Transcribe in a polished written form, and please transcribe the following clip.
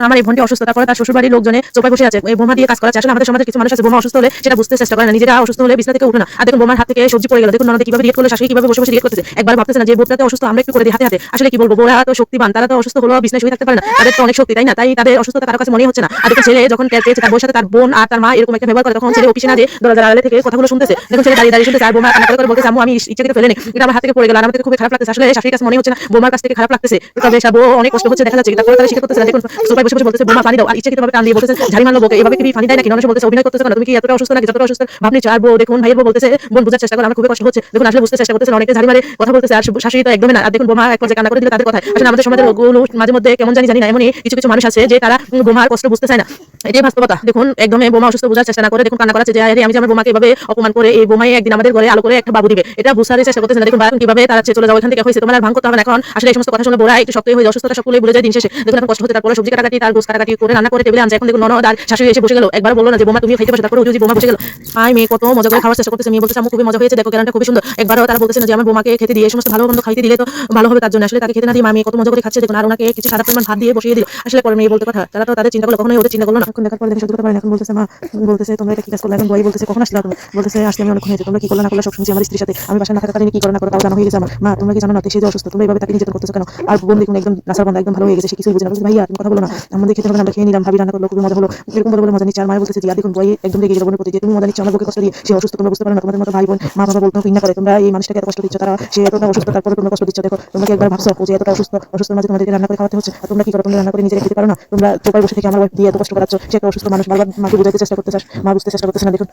আমার এই বোনটি অসুস্থ, তারপরে তার শ্বশুরবাড়ির লোকজনে সোফায় বসে আছে, এই বোমা দিয়ে কাজ করাচ্ছে। আসলে আমাদের সমাজে কিছু মানুষ আছে বোমা অসুস্থ হলে সেটা বুঝতে চেষ্টা করে না, নিজেরা অসুস্থ হলে বিছানা থেকে উঠে না। আর দেখুন বোমার হাত থেকে সবজি পড়ে গেল, দেখুন ননদে কিভাবে রিয়েক্ট করলো, শাশুড়ি কিভাবে বসে বসে রিয়েক্ট করতেছে। একবার ভাবতেছে না যে বোধটাতে অসুস্থ, আমরা একটু করে দিই হাতে হাতে। আসলে কি বলবো, ওরা তো শক্তিমান, তারা তো অসুস্থ হলেও বিছানায় শুয়ে থাকতে পারে না, তাদের তো অনেক শক্তি, তাই না? তাই তাদের অসুস্থতা কারো কাছে মনেই হচ্ছে না। আর দেখুন ছেলে যখন টের পেয়েছে তার বউর সাথে তার বোন আর তার মা এরকম একটা ব্যবহার করে, তখন ছেলে অফিসে না যে দরজার আড়ালে থেকে কথাগুলো শুনতেছে। দেখুন ছেলে দাঁড়িয়ে দাঁড়িয়ে শুনতেছে, আর বোমা কান্না করে বলতেছে, আম্মু আমি ইচ্ছা করে ফেলেনি, এটা আমার হাত থেকে পড়ে গেল, আর আমার থেকে খুবই খারাপ লাগতেছে। আসলে শাশুড়ির কাছে মনে হচ্ছে না, বোমার কাছ থেকে খারাপ লাগতেছে, তবে বউ অনেক কষ্ট হচ্ছে দেখা যাচ্ছে। তারপরে তারা স্বীকার করতেছে না, দেখুন সোফায় বসে বসে বলতেছে বোমা পানি দাও, আর ইচ্ছাকৃতভাবে টান দিয়ে বলতেছে ঝাড়ি মারলো বউকে। এভাবে কি পানি দেয় নাকি? ননদ বলতেছে অভিনয় করতেছে কেন, তুমি কি এতটা অসুস্থ নাকি যতটা অসুস্থ ভাব নিচ্ছ? আর বউ দেখুন ভাইয়ের বউ বলতেছে বোন বুঝার চেষ্টা করো, আমার খুবই কষ্ট হচ্ছে। দেখুন আসলে বুঝতে চেষ্টা করতেছে, অনেকে ঝাড়ি মারে কথা বলতেছে, আর শাশুড়ি তো একদমই না। আর দেখুন বোমা এক পর্যায়ে কান্না করে দিলে তাদের কথা। আসলে আমাদের সমাজের লোকগুলো মাঝে মধ্যে কেমন জানি না, এমনই কিছু কিছু মানুষ আছে যে তারা বোমার কষ্ট বুঝতে চায় না, এটাই বাস্তবতা। দেখুন একদমই বোমা অসুস্থ বোঝার চেষ্টা না করে দেখুন কান্না করাচ্ছে যে আরে আমি যে আমার বোমাকে এভাবে অপমান করে এই বোমাই একদিন আমাদের ঘরে আলো করে একটা বাবু দিবে, এটা বুঝার চেষ্টা করতেছে না। দেখুন বারণ কিভাবে তারা চলে যাও, এখান থেকে হয়েছে তোমার আর ভাঙ করতে হবে না। এখন আসলে এই সমস্ত কথা শুনে বোরা একটু শক্ত হয়ে যায়, অসুস্থতা সবগুলোই ভুলে যায় দিন শেষে। দেখুন এখন কষ্ট হচ্ছে, তারপরে সবজি কাটাকাটি তার গোস কাটাকাটি করে রান্না করে টেবিলে আনছে। এখন দেখুন ননদ আর শাশুড়ি এসে বসে গেল, একবার বললো না যে বোমা তুমি খাইতে বসে, তারপরে বোমা বসে গেল। ভাই মেয়ে কত মজা করে খাওয়ার চেষ্টা করতেছে, মেয়ে বলতেছে আম্মু খুবই মজা হয়েছে, দেখো কেরানটা খুবই সুন্দর। একবারও তারা বলতেছে না যে আমার বোমাকে খেতে দিয়ে সমস্ত ভালো মন্দ খাইতে দিলে তো ভালো হবে তার জন্য। আসলে তাকে খেতে না দিয়ে মা মেয়ে কত মজা করে খাচ্ছে দেখুন, আর ওনাকে কিছু সাদা পরিমাণ ভাত দিয়ে বসিয়ে দিল। আসলে পরে মেয়ে বলতে কথা, তারা তো তাদের চিন্তা করলো, কখনোই ওদের চিন্তা করলো না। এখন দেখার পরে দেখে সত্যি কথা পারেন, এখন বলতেছে মা, বলতেছে তোমরা এটা কি কাজ করলে? এখন বই বলতেছে কখন আসলে তুমি? বলতেছে আসলে আমি অনেকক্ষণ হয়েছে, তোমরা কি করলে না করলে সব শুনছি আমার স্ত্রীর সাথে, আমি বাসায় না থাকাকালীন কি করে না করে তাও জানা হয়ে গেছে আমার। মা তোমরা কি জানো না সে যে অসুস্থ, তোমরা এইভাবে তাকে নির্যাতন করতেছো কেন? আর বোন দেখুন একদম নাসার বন্ধ, একদম ভালো হয়ে গেছে, সে কিছুই বুঝে না। বলছে ভাইয়া তুমি কথা বলো না, আমাদের খেতে হবে না, আমরা খেয়ে নিলাম, ভাবি রান্না করলো খুবই মজা হলো, এরকম বলে বলে মজা নিচ্ছে। আর মায়ের বলতেছে যে আর দেখুন বই একদম রেগে গেল বোনের প্রতি, যে তুমি মজা নিচ্ছ আমার বউকে কষ্ট দিয়ে, সে অসুস্থ তোমরা বুঝতে পারো না, তোমাদের মতো ভাই বোন মা বাবা বলতে ঘৃণা করে, তোমরা এই মানুষটাকে এত কষ্ট দিচ্ছ, তারা সে এতটা অসুস্থ তারপরে তোমরা কষ্ট দিচ্ছ। দেখো তোমরা কি একবার ভাবছো যে এতটা অসুস্থ মাঝে তোমাদেরকে রান্না করে খাওয়াতে হচ্ছে, আর তোমরা কি করো, তোমরা রান্না করে নিজেরা খেতে পারো না? তোমরা চোপায় বসে থেকে আমার ওয়াইফ দিয়ে এত কষ্ট করাচ্ছ, সে একটা অসুস্থ মানুষ, বারবার মাকে বুঝাইতে চেষ্টা করতে চাস, মা বুঝতে চেষ্টা করতেছে না। দেখুন